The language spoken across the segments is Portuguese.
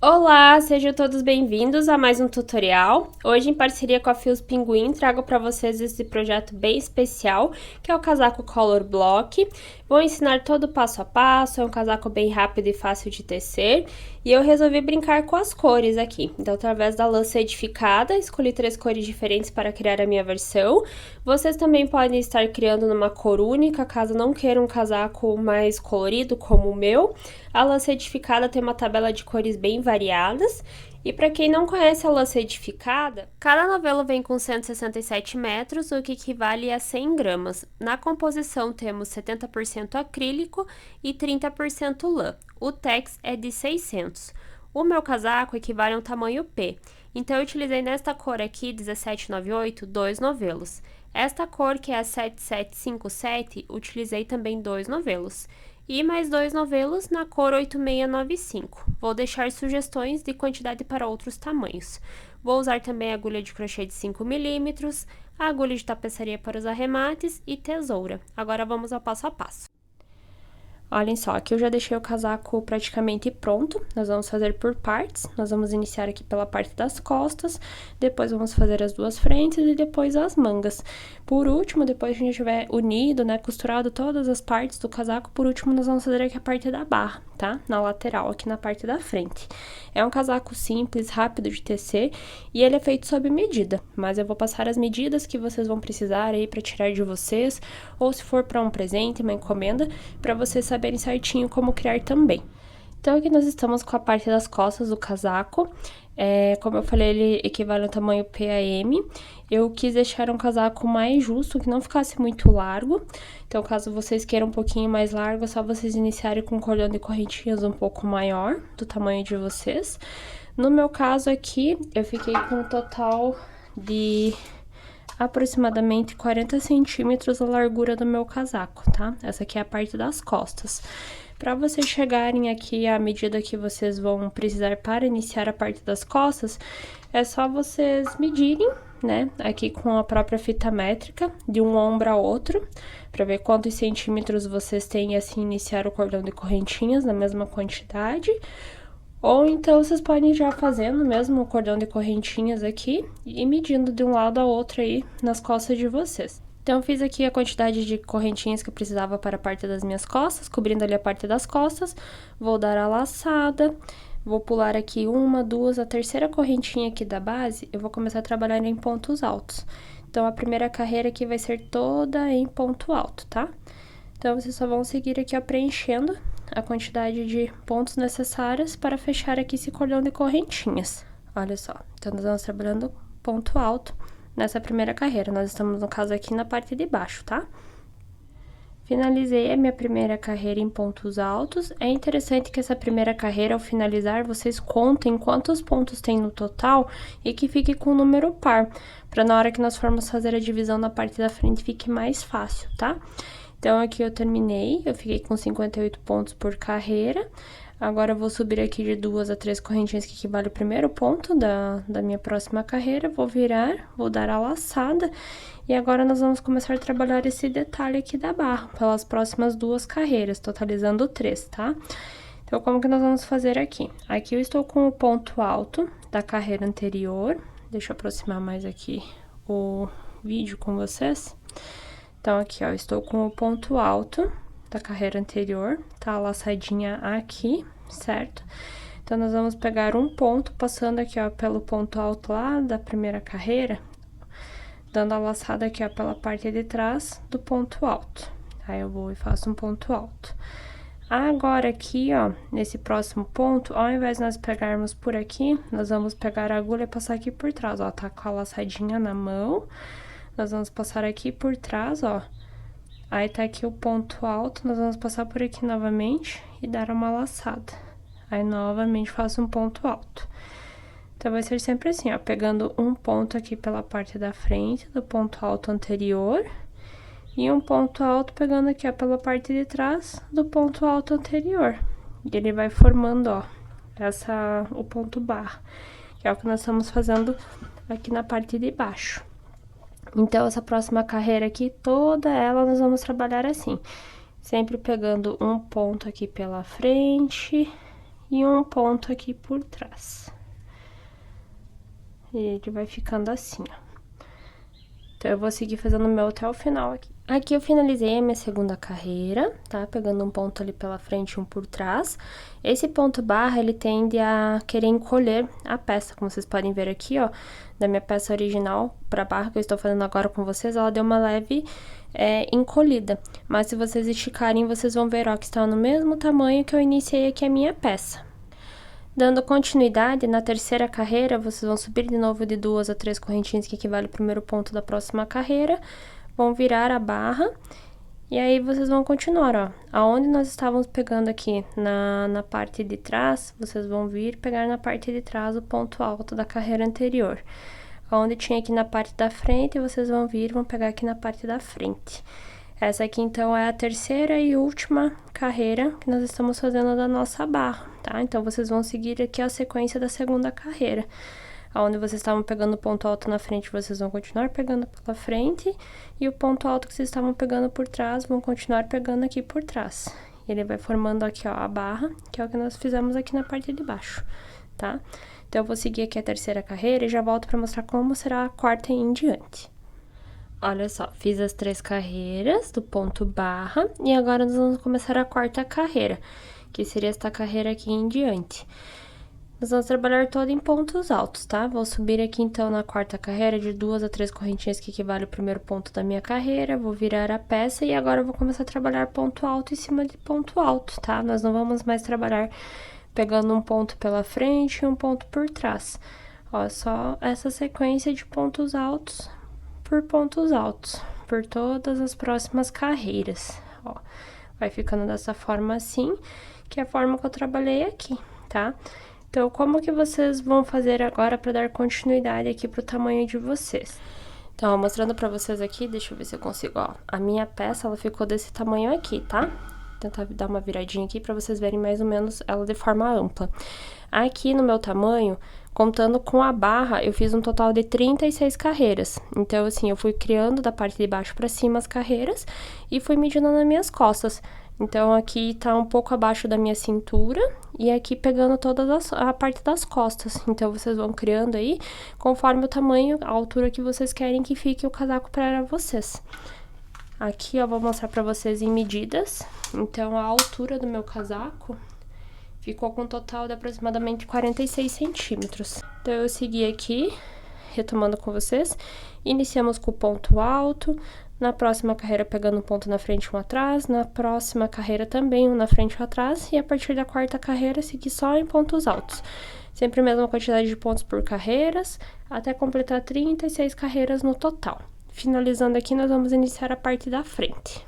Olá, sejam todos bem-vindos a mais um tutorial. Hoje, em parceria com a Fios Pinguim, trago para vocês esse projeto bem especial, que é o casaco Color Block. Vou ensinar todo o passo a passo, é um casaco bem rápido e fácil de tecer, e eu resolvi brincar com as cores aqui. Então, através da lã edificada, escolhi 3 cores diferentes para criar a minha versão. Vocês também podem estar criando numa cor única, caso não queiram um casaco mais colorido como o meu. A lã edificada tem uma tabela de cores bem variadas. E para quem não conhece a lã edificada, cada novelo vem com 167 metros, o que equivale a 100 gramas. Na composição temos 70% acrílico e 30% lã. O tex é de 600. O meu casaco equivale a um tamanho P, então eu utilizei nesta cor aqui, 1798, 2 novelos. Esta cor, que é a 7757, utilizei também 2 novelos. E mais 2 novelos na cor 8695. Vou deixar sugestões de quantidade para outros tamanhos. Vou usar também agulha de crochê de 5 milímetros, agulha de tapeçaria para os arremates e tesoura. Agora vamos ao passo a passo. Olhem só, aqui eu já deixei o casaco praticamente pronto. Nós vamos fazer por partes. Nós vamos iniciar aqui pela parte das costas, depois vamos fazer as duas frentes e depois as mangas. Por último, depois que a gente tiver unido, né, costurado todas as partes do casaco, por último nós vamos fazer aqui a parte da barra, tá? Na lateral, aqui na parte da frente. É um casaco simples, rápido de tecer e ele é feito sob medida, mas eu vou passar as medidas que vocês vão precisar aí para tirar de vocês, ou se for para um presente, uma encomenda, para vocês saberem certinho como criar também. Então, aqui nós estamos com a parte das costas do casaco. Como eu falei, ele equivale ao tamanho PAM. Eu quis deixar um casaco mais justo, que não ficasse muito largo. Então, caso vocês queiram um pouquinho mais largo, é só vocês iniciarem com um cordão de correntinhas um pouco maior, do tamanho de vocês. No meu caso aqui, eu fiquei com um total de aproximadamente 40 centímetros a largura do meu casaco, tá? Essa aqui é a parte das costas. Para vocês chegarem aqui à medida que vocês vão precisar para iniciar a parte das costas, é só vocês medirem, né? Aqui com a própria fita métrica, de um ombro a outro, para ver quantos centímetros vocês têm e assim iniciar o cordão de correntinhas na mesma quantidade. Ou então, vocês podem já fazendo mesmo o cordão de correntinhas aqui e medindo de um lado a outro aí nas costas de vocês. Então, eu fiz aqui a quantidade de correntinhas que eu precisava para a parte das minhas costas, cobrindo ali a parte das costas. Vou dar a laçada, vou pular aqui uma, duas, a terceira correntinha aqui da base, eu vou começar a trabalhar em pontos altos. Então, a primeira carreira aqui vai ser toda em ponto alto, tá? Então, vocês só vão seguir aqui, ó, preenchendo a quantidade de pontos necessários para fechar aqui esse cordão de correntinhas. Olha só, então nós vamos trabalhando ponto alto nessa primeira carreira. Nós estamos, no caso, aqui na parte de baixo, tá? Finalizei a minha primeira carreira em pontos altos. É interessante que essa primeira carreira, ao finalizar, vocês contem quantos pontos tem no total e que fique com o número par, para na hora que nós formos fazer a divisão na parte da frente fique mais fácil, tá? Então, aqui eu terminei, eu fiquei com 58 pontos por carreira. Agora, eu vou subir aqui de 2 a 3 correntinhas, que equivale ao primeiro ponto da minha próxima carreira. Vou virar, vou dar a laçada. E agora, nós vamos começar a trabalhar esse detalhe aqui da barra, pelas próximas 2 carreiras, totalizando 3, tá? Então, como que nós vamos fazer aqui? Aqui eu estou com o ponto alto da carreira anterior. Deixa eu aproximar mais aqui o vídeo com vocês. Então, aqui, ó, estou com o ponto alto da carreira anterior, tá? A laçadinha aqui, certo? Então, nós vamos pegar um ponto, passando aqui, ó, pelo ponto alto lá da primeira carreira, dando a laçada aqui, ó, pela parte de trás do ponto alto. Aí, eu vou e faço um ponto alto. Agora, aqui, ó, nesse próximo ponto, ao invés de nós pegarmos por aqui, nós vamos pegar a agulha e passar aqui por trás, ó, tá com a laçadinha na mão. Nós vamos passar aqui por trás, ó. Aí, tá aqui o ponto alto, nós vamos passar por aqui novamente e dar uma laçada. Aí, novamente, faço um ponto alto. Então, vai ser sempre assim, ó, pegando um ponto aqui pela parte da frente do ponto alto anterior e um ponto alto pegando aqui, ó, pela parte de trás do ponto alto anterior. E ele vai formando, ó, o ponto barra, que é o que nós estamos fazendo aqui na parte de baixo. Então, essa próxima carreira aqui, toda ela nós vamos trabalhar assim, sempre pegando um ponto aqui pela frente e um ponto aqui por trás. E ele vai ficando assim, ó. Então, eu vou seguir fazendo o meu até o final aqui. Aqui eu finalizei a minha segunda carreira, tá? Pegando um ponto ali pela frente e um por trás. Esse ponto barra, ele tende a querer encolher a peça, como vocês podem ver aqui, ó. Da minha peça original pra barra que eu estou fazendo agora com vocês, ela deu uma leve encolhida. Mas se vocês esticarem, vocês vão ver, ó, que está no mesmo tamanho que eu iniciei aqui a minha peça. Dando continuidade, na terceira carreira, vocês vão subir de novo de 2 a 3 correntinhas, que equivale ao primeiro ponto da próxima carreira. Vão virar a barra, e aí vocês vão continuar, ó. Aonde nós estávamos pegando aqui na parte de trás, vocês vão vir pegar na parte de trás o ponto alto da carreira anterior. Aonde tinha aqui na parte da frente, vocês vão vir e vão pegar aqui na parte da frente. Essa aqui, então, é a terceira e última carreira que nós estamos fazendo da nossa barra, tá? Então, vocês vão seguir aqui a sequência da segunda carreira. Onde vocês estavam pegando o ponto alto na frente, vocês vão continuar pegando pela frente. E o ponto alto que vocês estavam pegando por trás, vão continuar pegando aqui por trás. E ele vai formando aqui, ó, a barra, que é o que nós fizemos aqui na parte de baixo, tá? Então, eu vou seguir aqui a terceira carreira e já volto pra mostrar como será a quarta e em diante. Olha só, fiz as 3 carreiras do ponto barra e agora nós vamos começar a quarta carreira, que seria esta carreira aqui em diante. Nós vamos trabalhar toda em pontos altos, tá? Vou subir aqui, então, na quarta carreira de 2 a 3 correntinhas, que equivale ao primeiro ponto da minha carreira. Vou virar a peça e agora eu vou começar a trabalhar ponto alto em cima de ponto alto, tá? Nós não vamos mais trabalhar pegando um ponto pela frente e um ponto por trás. Ó, só essa sequência de pontos altos por pontos altos, por todas as próximas carreiras, ó. Vai ficando dessa forma assim, que é a forma que eu trabalhei aqui, tá? Então, como que vocês vão fazer agora para dar continuidade aqui pro tamanho de vocês? Então, ó, mostrando pra vocês aqui, deixa eu ver se eu consigo, ó. A minha peça, ela ficou desse tamanho aqui, tá? Vou tentar dar uma viradinha aqui pra vocês verem mais ou menos ela de forma ampla. Aqui no meu tamanho, contando com a barra, eu fiz um total de 36 carreiras. Então, assim, eu fui criando da parte de baixo pra cima as carreiras e fui medindo nas minhas costas. Então, aqui tá um pouco abaixo da minha cintura e aqui pegando toda a parte das costas. Então, vocês vão criando aí conforme o tamanho, a altura que vocês querem que fique o casaco para vocês. Aqui, ó, vou mostrar pra vocês em medidas. Então, a altura do meu casaco ficou com um total de aproximadamente 46 centímetros. Então, eu segui aqui, retomando com vocês. Iniciamos com o ponto alto. Na próxima carreira, pegando um ponto na frente e um atrás. Na próxima carreira, também um na frente e um atrás. E a partir da quarta carreira, seguir só em pontos altos. Sempre a mesma quantidade de pontos por carreiras, até completar 36 carreiras no total. Finalizando aqui, nós vamos iniciar a parte da frente.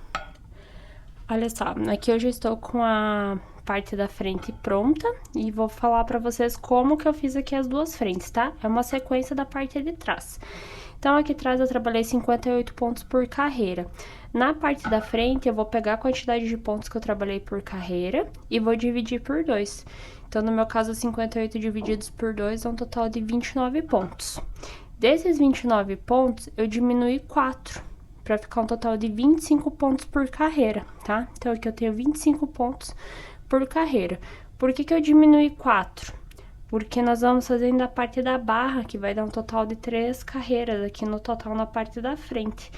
Olha só, aqui eu já estou com a parte da frente pronta e vou falar pra vocês como que eu fiz aqui as duas frentes, tá? É uma sequência da parte de trás. Então, aqui atrás eu trabalhei 58 pontos por carreira. Na parte da frente, eu vou pegar a quantidade de pontos que eu trabalhei por carreira e vou dividir por 2. Então, no meu caso, 58 divididos por 2 é um total de 29 pontos. Desses 29 pontos, eu diminui 4, para ficar um total de 25 pontos por carreira, tá? Então, aqui eu tenho 25 pontos por carreira. Por que eu diminui 4? Porque nós vamos fazendo a parte da barra, que vai dar um total de 3 carreiras aqui no total na parte da frente.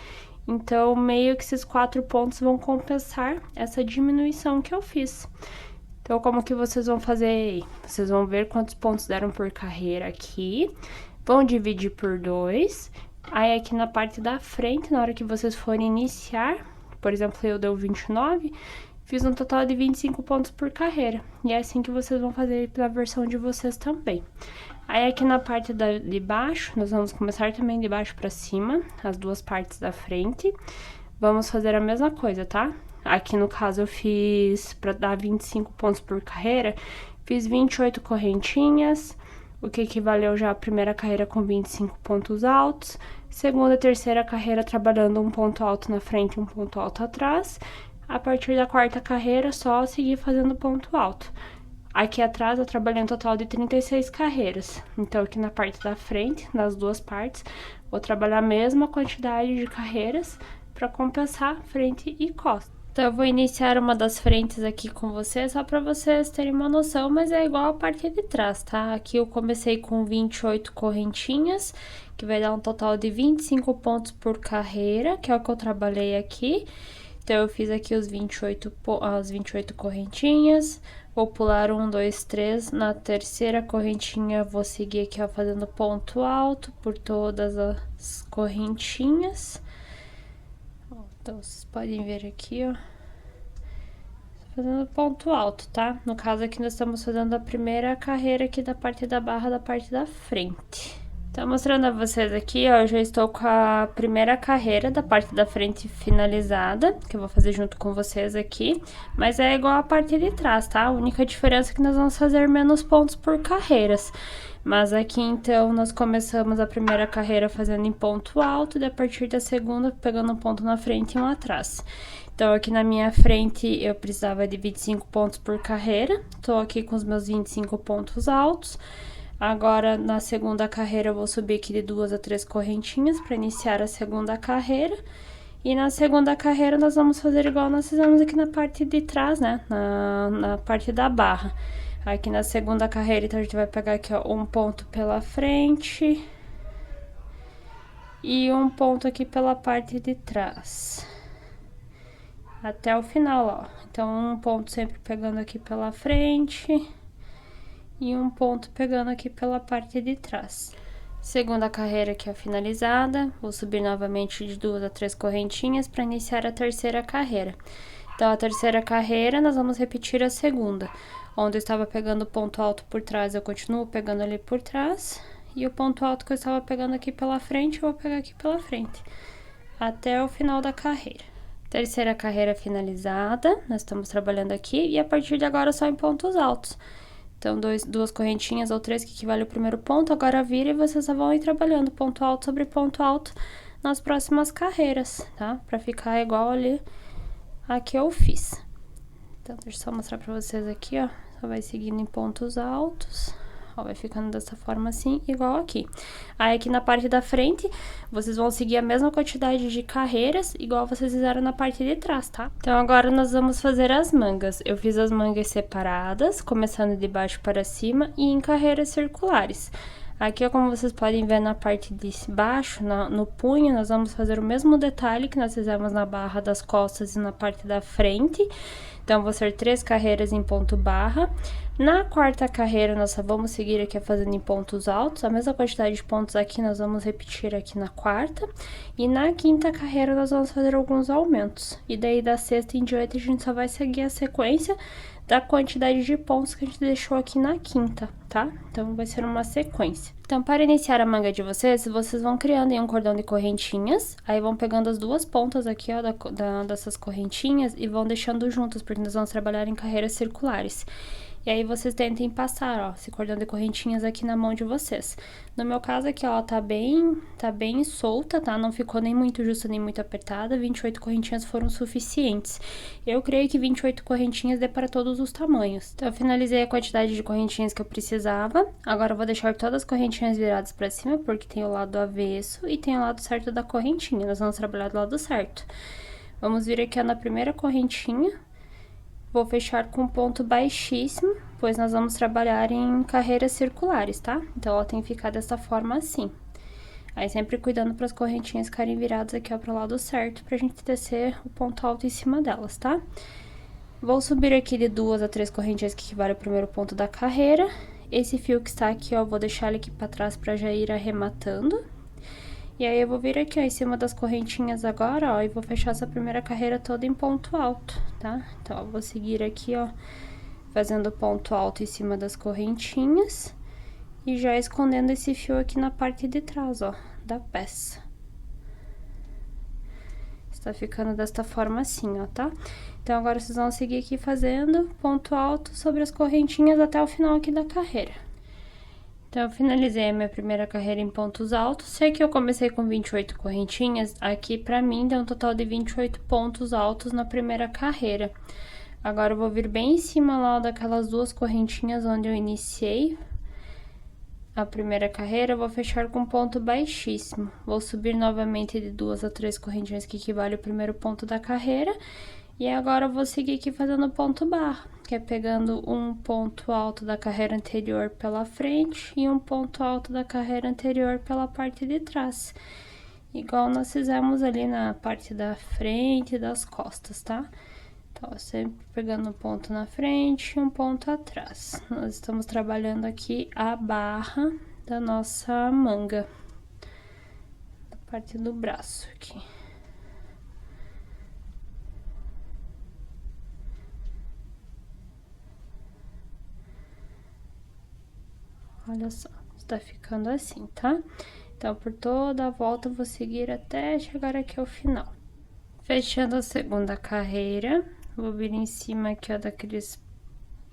Então, meio que esses 4 pontos vão compensar essa diminuição que eu fiz. Então, como que vocês vão fazer aí? Vocês vão ver quantos pontos deram por carreira aqui, vão dividir por 2, aí aqui na parte da frente, na hora que vocês forem iniciar, por exemplo, eu deu 29, fiz um total de 25 pontos por carreira. E é assim que vocês vão fazer na versão de vocês também. Aí aqui na parte de baixo, nós vamos começar também de baixo pra cima, as duas partes da frente. Vamos fazer a mesma coisa, tá? Aqui no caso eu fiz, pra dar 25 pontos por carreira, fiz 28 correntinhas, o que equivaleu já a primeira carreira com 25 pontos altos. Segunda e terceira carreira trabalhando um ponto alto na frente e um ponto alto atrás. A partir da quarta carreira, só seguir fazendo ponto alto. Aqui atrás, eu trabalhei um total de 36 carreiras. Então, aqui na parte da frente, nas duas partes, vou trabalhar a mesma quantidade de carreiras para compensar frente e costa. Então, eu vou iniciar uma das frentes aqui com vocês, só para vocês terem uma noção, mas é igual a parte de trás, tá? Aqui eu comecei com 28 correntinhas, que vai dar um total de 25 pontos por carreira, que é o que eu trabalhei aqui. Então, eu fiz aqui as 28 correntinhas, vou pular 1, 2, 3, na terceira correntinha vou seguir aqui, ó, fazendo ponto alto por todas as correntinhas. Então, vocês podem ver aqui, ó, fazendo ponto alto, tá? No caso aqui, nós estamos fazendo a primeira carreira aqui da parte da barra, da parte da frente. Então, mostrando a vocês aqui, ó, eu já estou com a primeira carreira da parte da frente finalizada, que eu vou fazer junto com vocês aqui, mas é igual a parte de trás, tá? A única diferença é que nós vamos fazer menos pontos por carreiras. Mas aqui, então, nós começamos a primeira carreira fazendo em ponto alto, e a partir da segunda, pegando um ponto na frente e um atrás. Então, aqui na minha frente, eu precisava de 25 pontos por carreira. Tô aqui com os meus 25 pontos altos. Agora, na segunda carreira, eu vou subir aqui de 2 a 3 correntinhas para iniciar a segunda carreira. E na segunda carreira, nós vamos fazer igual nós fizemos aqui na parte de trás, né? Na parte da barra. Aqui na segunda carreira, então, a gente vai pegar aqui, ó, um ponto pela frente e um ponto aqui pela parte de trás. Até o final, ó. Então, um ponto sempre pegando aqui pela frente e um ponto pegando aqui pela parte de trás. Segunda carreira aqui, ó, finalizada. Vou subir novamente de 2 a 3 correntinhas para iniciar a terceira carreira. Então, a terceira carreira, nós vamos repetir a segunda. Onde eu estava pegando o ponto alto por trás, eu continuo pegando ali por trás. E o ponto alto que eu estava pegando aqui pela frente, eu vou pegar aqui pela frente. Até o final da carreira. Terceira carreira finalizada, nós estamos trabalhando aqui. E a partir de agora, só em pontos altos. Então, duas correntinhas ou 3, que equivale ao primeiro ponto. Agora vira e vocês só vão ir trabalhando ponto alto sobre ponto alto nas próximas carreiras, tá? Pra ficar igual ali a que eu fiz. Então, deixa eu só mostrar pra vocês aqui, ó. Só vai seguindo em pontos altos. Ó, vai ficando dessa forma assim, igual aqui. Aí, aqui na parte da frente, vocês vão seguir a mesma quantidade de carreiras, igual vocês fizeram na parte de trás, tá? Então, agora nós vamos fazer as mangas. Eu fiz as mangas separadas, começando de baixo para cima e em carreiras circulares. Aqui, ó, como vocês podem ver na parte de baixo, no punho, nós vamos fazer o mesmo detalhe que nós fizemos na barra das costas e na parte da frente. Então, vou ser 3 carreiras em ponto barra. Na quarta carreira, nós só vamos seguir aqui fazendo em pontos altos. A mesma quantidade de pontos aqui, nós vamos repetir aqui na quarta. E na quinta carreira, nós vamos fazer alguns aumentos. E daí, da sexta em diante, a gente só vai seguir a sequência da quantidade de pontos que a gente deixou aqui na quinta, tá? Então, vai ser uma sequência. Então, para iniciar a manga de vocês vão criando em um cordão de correntinhas, aí vão pegando as duas pontas aqui, ó, dessas correntinhas e vão deixando juntas, porque nós vamos trabalhar em carreiras circulares. E aí, vocês tentem passar, ó, esse cordão de correntinhas aqui na mão de vocês. No meu caso aqui, ó, tá bem solta, tá? Não ficou nem muito justa, nem muito apertada. 28 correntinhas foram suficientes. Eu creio que 28 correntinhas dê para todos os tamanhos. Então, eu finalizei a quantidade de correntinhas que eu precisava. Agora, eu vou deixar todas as correntinhas viradas para cima, porque tem o lado avesso e tem o lado certo da correntinha. Nós vamos trabalhar do lado certo. Vamos vir aqui, ó, na primeira correntinha. Vou fechar com ponto baixíssimo, pois nós vamos trabalhar em carreiras circulares, tá? Então, ela tem que ficar dessa forma assim. Aí, sempre cuidando para as correntinhas ficarem viradas aqui, ó, para o lado certo, pra gente tecer o ponto alto em cima delas, tá? Vou subir aqui de 2 a 3 correntinhas, que equivale ao primeiro ponto da carreira. Esse fio que está aqui, ó, vou deixar ele aqui para trás para já ir arrematando. E aí, eu vou vir aqui, ó, em cima das correntinhas agora, ó, e vou fechar essa primeira carreira toda em ponto alto, tá? Então, eu vou seguir aqui, ó, fazendo ponto alto em cima das correntinhas e já escondendo esse fio aqui na parte de trás, ó, da peça. Está ficando desta forma assim, ó, tá? Então, agora vocês vão seguir aqui fazendo ponto alto sobre as correntinhas até o final aqui da carreira. Então, eu finalizei a minha primeira carreira em pontos altos. Sei que eu comecei com 28 correntinhas, aqui pra mim deu um total de 28 pontos altos na primeira carreira. Agora, eu vou vir bem em cima lá daquelas duas correntinhas onde eu iniciei a primeira carreira, eu vou fechar com ponto baixíssimo. Vou subir novamente de 2 a 3 correntinhas, que equivale ao primeiro ponto da carreira. E agora eu vou seguir aqui fazendo ponto barra, que é pegando um ponto alto da carreira anterior pela frente e um ponto alto da carreira anterior pela parte de trás. Igual nós fizemos ali na parte da frente e das costas, tá? Então, sempre pegando um ponto na frente e um ponto atrás. Nós estamos trabalhando aqui a barra da nossa manga, da parte do braço aqui. Olha só, está ficando assim, tá? Então, por toda a volta, eu vou seguir até chegar aqui ao final. Fechando a segunda carreira, vou vir em cima aqui, ó, daqueles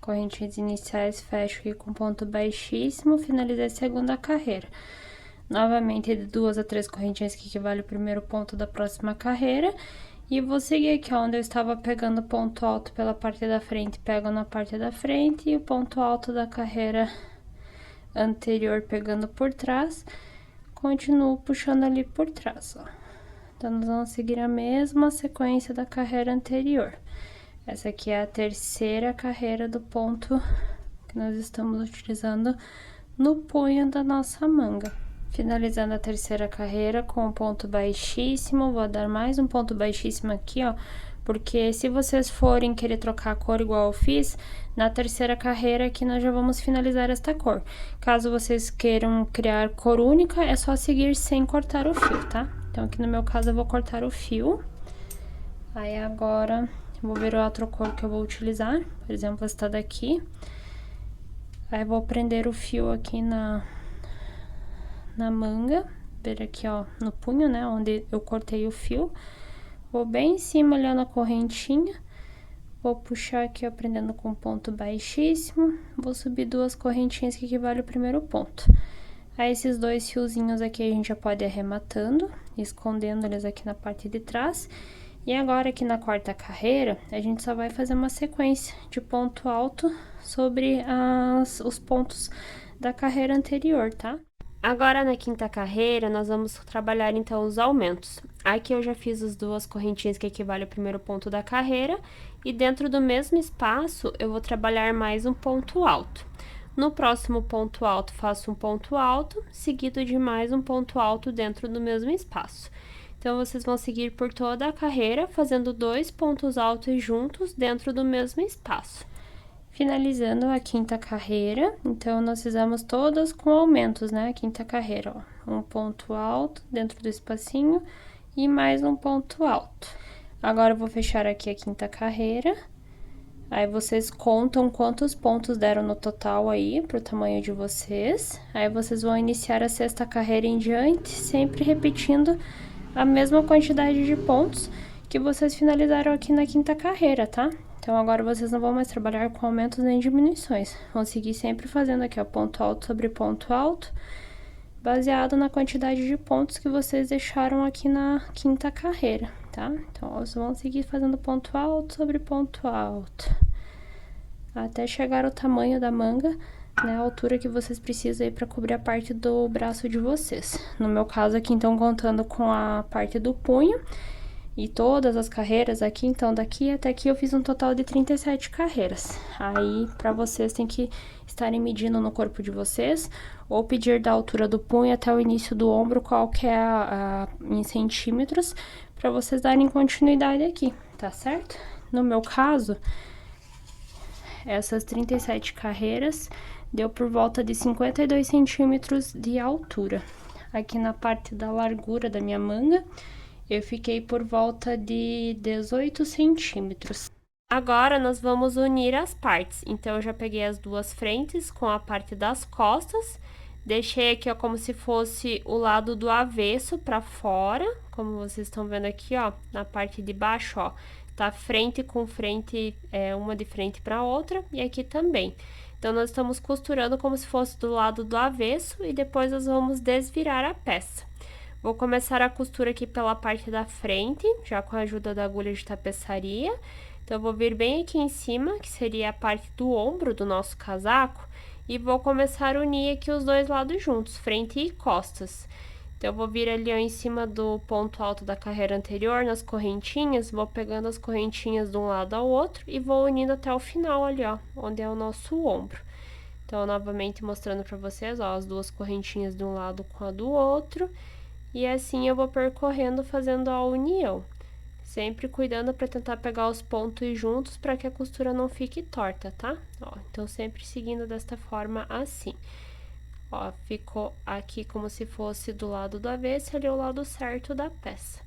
correntinhas iniciais, fecho aqui com ponto baixíssimo, finalizei a segunda carreira. Novamente, de 2 a 3 correntinhas que equivale ao primeiro ponto da próxima carreira. E vou seguir aqui, ó, onde eu estava pegando ponto alto pela parte da frente, pego na parte da frente, e o ponto alto da carreira anterior pegando por trás, continuo puxando ali por trás, ó. Então, nós vamos seguir a mesma sequência da carreira anterior. Essa aqui é a terceira carreira do ponto que nós estamos utilizando no punho da nossa manga. Finalizando a terceira carreira com um ponto baixíssimo, vou dar mais um ponto baixíssimo aqui, ó, porque se vocês forem querer trocar a cor igual eu fiz, na terceira carreira aqui nós já vamos finalizar esta cor. Caso vocês queiram criar cor única, é só seguir sem cortar o fio, tá? Então, aqui no meu caso, eu vou cortar o fio. Aí, agora, eu vou ver a outra cor que eu vou utilizar. Por exemplo, esta daqui. Aí, vou prender o fio aqui na manga. Ver aqui, ó, no punho, né, onde eu cortei o fio. Vou bem em cima, olhando a correntinha. Vou puxar aqui, ó, prendendo com ponto baixíssimo. Vou subir 2 correntinhas que equivale ao primeiro ponto. Aí, esses 2 fiozinhos aqui a gente já pode ir arrematando, escondendo eles aqui na parte de trás. E agora, aqui na quarta carreira, a gente só vai fazer uma sequência de ponto alto sobre os pontos da carreira anterior, tá? Agora, na quinta carreira, nós vamos trabalhar, então, os aumentos. Aqui eu já fiz as 2 correntinhas que equivalem ao primeiro ponto da carreira, e dentro do mesmo espaço, eu vou trabalhar mais um ponto alto. No próximo ponto alto, faço um ponto alto, seguido de mais um ponto alto dentro do mesmo espaço. Então, vocês vão seguir por toda a carreira, fazendo 2 pontos altos juntos dentro do mesmo espaço. Finalizando a quinta carreira, então, nós fizemos todas com aumentos, né? A quinta carreira, ó. Um ponto alto dentro do espacinho e mais um ponto alto. Agora, eu vou fechar aqui a quinta carreira. Aí, vocês contam quantos pontos deram no total aí, pro tamanho de vocês. Aí, vocês vão iniciar a sexta carreira em diante, sempre repetindo a mesma quantidade de pontos que vocês finalizaram aqui na quinta carreira, tá? Então, agora vocês não vão mais trabalhar com aumentos nem diminuições. Vão seguir sempre fazendo aqui, ó, ponto alto sobre ponto alto, baseado na quantidade de pontos que vocês deixaram aqui na quinta carreira, tá? Então, vocês vão seguir fazendo ponto alto sobre ponto alto, até chegar ao tamanho da manga, né, a altura que vocês precisam aí para cobrir a parte do braço de vocês. No meu caso aqui, então, contando com a parte do punho e todas as carreiras aqui, então, daqui até aqui eu fiz um total de 37 carreiras. Aí, para vocês, tem que estarem medindo no corpo de vocês, ou pedir da altura do punho até o início do ombro, qual que é em centímetros, para vocês darem continuidade aqui, tá certo? No meu caso, essas 37 carreiras deu por volta de 52 centímetros de altura. Aqui na parte da largura da minha manga, eu fiquei por volta de 18 centímetros. Agora, nós vamos unir as partes. Então, eu já peguei as 2 frentes com a parte das costas. Deixei aqui, ó, como se fosse o lado do avesso para fora. Como vocês estão vendo aqui, ó, na parte de baixo, ó. Tá frente com frente, uma de frente para outra, e aqui também. Então, nós estamos costurando como se fosse do lado do avesso, e depois nós vamos desvirar a peça. Vou começar a costura aqui pela parte da frente, já com a ajuda da agulha de tapeçaria. Então, eu vou vir bem aqui em cima, que seria a parte do ombro do nosso casaco, e vou começar a unir aqui os 2 lados juntos, frente e costas. Então, eu vou vir ali, ó, em cima do ponto alto da carreira anterior, nas correntinhas, vou pegando as correntinhas de um lado ao outro e vou unindo até o final ali, ó, onde é o nosso ombro. Então, novamente mostrando pra vocês, ó, as duas correntinhas de um lado com a do outro. E assim eu vou percorrendo, fazendo a união. Sempre cuidando pra tentar pegar os pontos juntos pra que a costura não fique torta, tá? Ó, então, sempre seguindo desta forma assim. Ó, ficou aqui como se fosse do lado do avesso, ali é o lado certo da peça.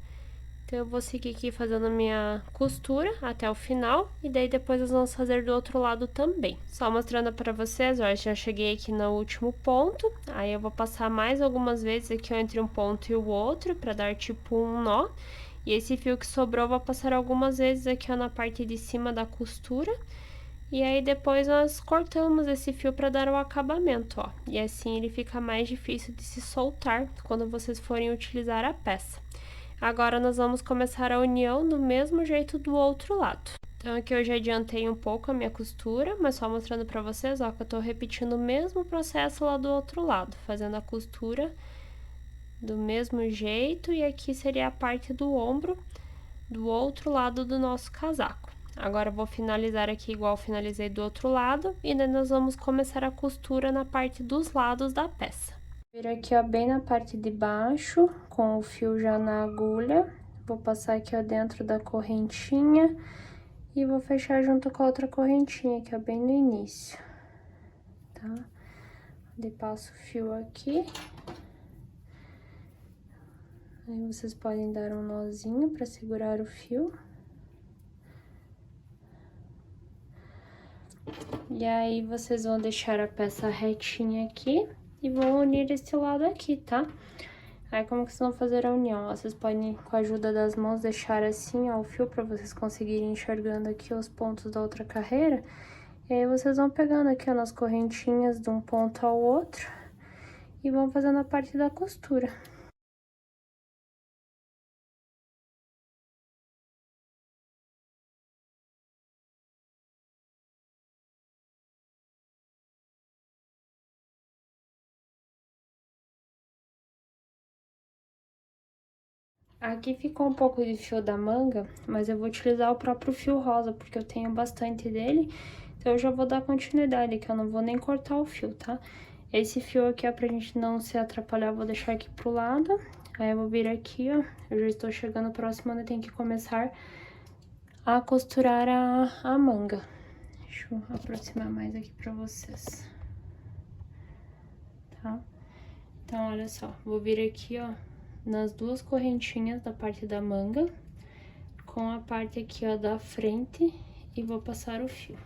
Então, eu vou seguir aqui fazendo minha costura até o final, e daí depois nós vamos fazer do outro lado também. Só mostrando pra vocês, ó, já cheguei aqui no último ponto, aí eu vou passar mais algumas vezes aqui, ó, entre um ponto e o outro, pra dar tipo um nó. E esse fio que sobrou, eu vou passar algumas vezes aqui, ó, na parte de cima da costura. E aí, depois nós cortamos esse fio para dar o acabamento, ó. E assim ele fica mais difícil de se soltar quando vocês forem utilizar a peça. Agora, nós vamos começar a união do mesmo jeito do outro lado. Então, aqui eu já adiantei um pouco a minha costura, mas só mostrando para vocês, ó, que eu tô repetindo o mesmo processo lá do outro lado, fazendo a costura do mesmo jeito, e aqui seria a parte do ombro do outro lado do nosso casaco. Agora, eu vou finalizar aqui igual finalizei do outro lado, e daí nós vamos começar a costura na parte dos lados da peça. Vir aqui, ó, bem na parte de baixo, com o fio já na agulha, vou passar aqui, ó, dentro da correntinha, e vou fechar junto com a outra correntinha, que é bem no início, tá? Daí passo o fio aqui. Aí, vocês podem dar um nozinho pra segurar o fio. E aí, vocês vão deixar a peça retinha aqui e vão unir esse lado aqui, tá? Aí, como que vocês vão fazer a união? Ó, vocês podem, com a ajuda das mãos, deixar assim, ó, o fio pra vocês conseguirem enxergando aqui os pontos da outra carreira. E aí, vocês vão pegando aqui, ó, nas correntinhas de um ponto ao outro e vão fazendo a parte da costura. Aqui ficou um pouco de fio da manga, mas eu vou utilizar o próprio fio rosa, porque eu tenho bastante dele. Então, eu já vou dar continuidade aqui, eu não vou nem cortar o fio, tá? Esse fio aqui, ó, pra gente não se atrapalhar, eu vou deixar aqui pro lado. Aí, eu vou vir aqui, ó, eu já estou chegando próximo, onde eu tenho que começar a costurar a manga. Deixa eu aproximar mais aqui pra vocês, tá? Então, olha só, vou vir aqui, ó, nas duas correntinhas da parte da manga, com a parte aqui, ó, da frente, e vou passar o fio.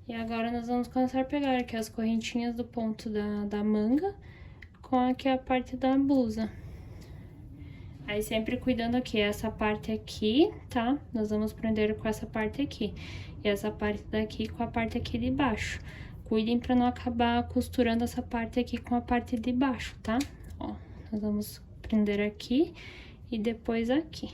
E agora, nós vamos começar a pegar aqui as correntinhas do ponto da manga, com aqui a parte da blusa. Aí, sempre cuidando aqui, essa parte aqui, tá? Nós vamos prender com essa parte aqui. E essa parte daqui com a parte aqui de baixo. Cuidem pra não acabar costurando essa parte aqui com a parte de baixo, tá? Ó, nós vamos prender aqui e depois aqui.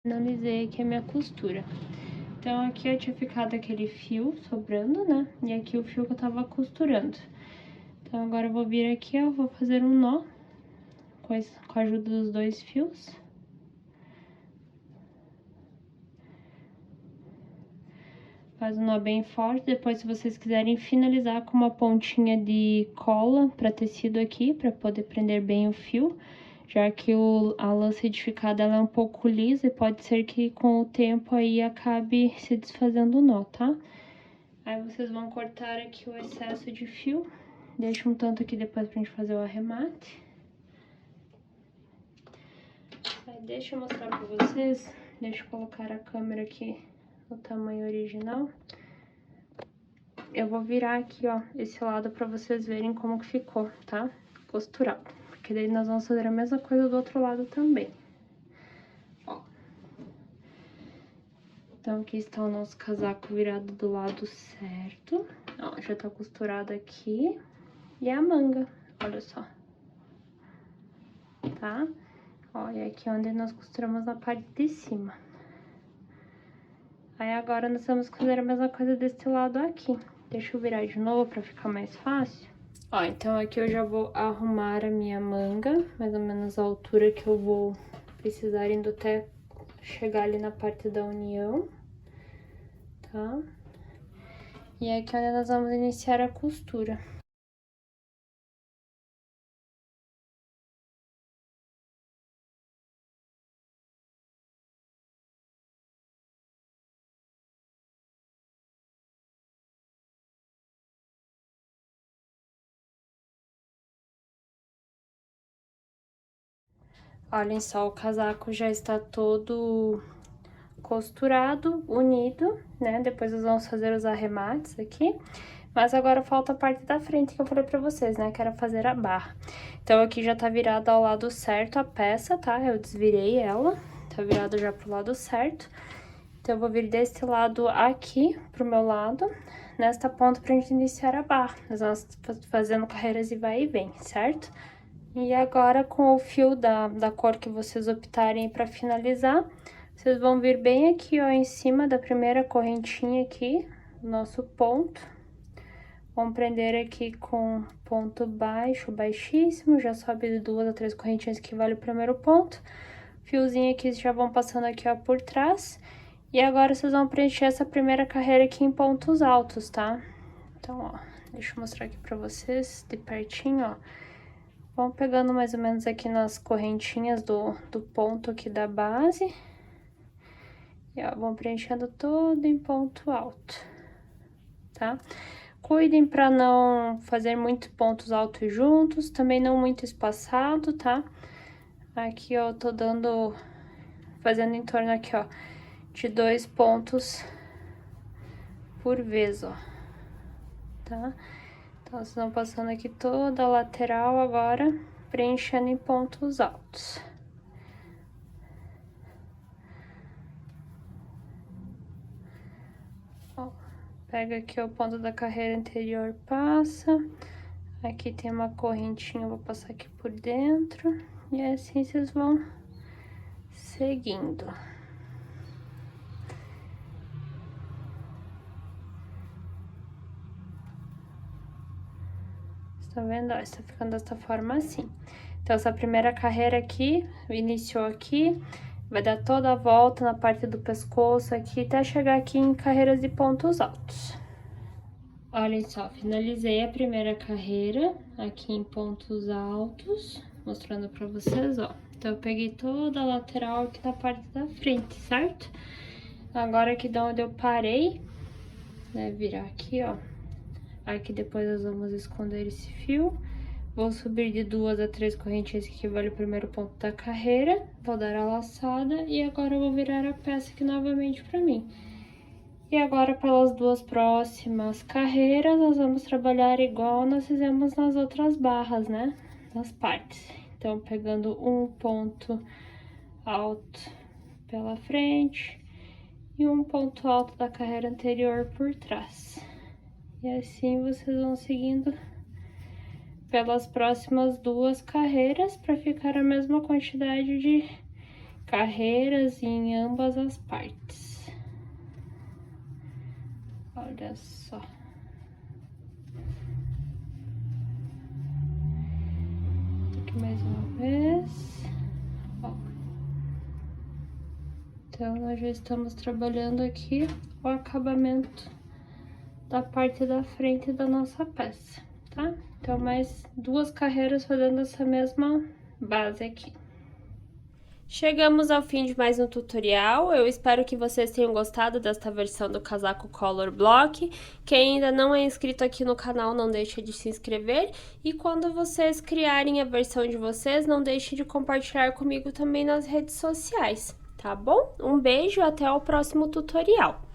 Finalizei aqui a minha costura. Então, aqui eu tinha ficado aquele fio sobrando, né? E aqui o fio que eu tava costurando. Então, agora eu vou vir aqui, ó, vou fazer um nó com a ajuda dos dois fios. Faz um nó bem forte. Depois, se vocês quiserem finalizar com uma pontinha de cola pra tecido aqui, pra poder prender bem o fio, já que a lã solidificada ela é um pouco lisa e pode ser que com o tempo aí acabe se desfazendo o nó, tá? Aí vocês vão cortar aqui o excesso de fio, deixa um tanto aqui depois pra gente fazer o arremate. Aí deixa eu mostrar pra vocês, deixa eu colocar a câmera aqui no tamanho original. Eu vou virar aqui, ó, esse lado pra vocês verem como que ficou, tá? Costurado. Porque daí nós vamos fazer a mesma coisa do outro lado também. Ó. Então, aqui está o nosso casaco virado do lado certo. Ó, já tá costurado aqui. E a manga, olha só. Tá? Ó, e aqui é onde nós costuramos na parte de cima. Aí, agora, nós vamos fazer a mesma coisa desse lado aqui. Deixa eu virar de novo pra ficar mais fácil. Ó, então aqui eu já vou arrumar a minha manga, mais ou menos a altura que eu vou precisar indo até chegar ali na parte da união, tá? E aqui é onde nós vamos iniciar a costura. Olhem só, o casaco já está todo costurado, unido, né? Depois nós vamos fazer os arremates aqui. Mas agora falta a parte da frente que eu falei pra vocês, né? Que era fazer a barra. Então, aqui já tá virada ao lado certo a peça, tá? Eu desvirei ela, tá virada já pro lado certo. Então, eu vou vir desse lado aqui pro meu lado, nesta ponta pra gente iniciar a barra. Nós vamos fazendo carreiras e vai e vem, certo? E agora, com o fio da cor que vocês optarem pra finalizar, vocês vão vir bem aqui, ó, em cima da primeira correntinha aqui, nosso ponto. Vamos prender aqui com ponto baixo, baixíssimo, já sobe de 2 a 3 correntinhas que vale o primeiro ponto. Fiozinho aqui já vão passando aqui, ó, por trás. E agora vocês vão preencher essa primeira carreira aqui em pontos altos, tá? Então, ó, deixa eu mostrar aqui pra vocês de pertinho, ó. Vão pegando mais ou menos aqui nas correntinhas do ponto aqui da base. E, ó, vão preenchendo todo em ponto alto, tá? Cuidem pra não fazer muitos pontos altos juntos, também não muito espaçado, tá? Aqui, ó, eu tô fazendo em torno aqui, ó, de 2 pontos por vez, ó, tá? Então, vocês vão passando aqui toda a lateral agora, preenchendo em pontos altos. Ó, pega aqui o ponto da carreira anterior, passa. Aqui tem uma correntinha, eu vou passar aqui por dentro. E assim vocês vão seguindo. Tá vendo? Ó, está ficando dessa forma assim. Então, essa primeira carreira aqui, iniciou aqui, vai dar toda a volta na parte do pescoço aqui, até chegar aqui em carreiras de pontos altos. Olhem só, finalizei a primeira carreira aqui em pontos altos, mostrando pra vocês, ó. Então, eu peguei toda a lateral aqui na parte da frente, certo? Agora, aqui de onde eu parei, né, virar aqui, ó. Aqui depois nós vamos esconder esse fio. Vou subir de 2 a 3 correntinhas que vale o primeiro ponto da carreira. Vou dar a laçada e agora eu vou virar a peça aqui novamente pra mim. E agora, pelas 2 próximas carreiras, nós vamos trabalhar igual nós fizemos nas outras barras, né? Nas partes. Então, pegando um ponto alto pela frente e um ponto alto da carreira anterior por trás. E assim vocês vão seguindo pelas próximas 2 carreiras para ficar a mesma quantidade de carreiras em ambas as partes. Olha só. Aqui mais uma vez. Ó. Então, nós já estamos trabalhando aqui o acabamento da parte da frente da nossa peça, tá? Então, mais 2 carreiras fazendo essa mesma base aqui. Chegamos ao fim de mais um tutorial, eu espero que vocês tenham gostado desta versão do casaco Color Block. Quem ainda não é inscrito aqui no canal, não deixe de se inscrever. E quando vocês criarem a versão de vocês, não deixe de compartilhar comigo também nas redes sociais, tá bom? Um beijo e até o próximo tutorial!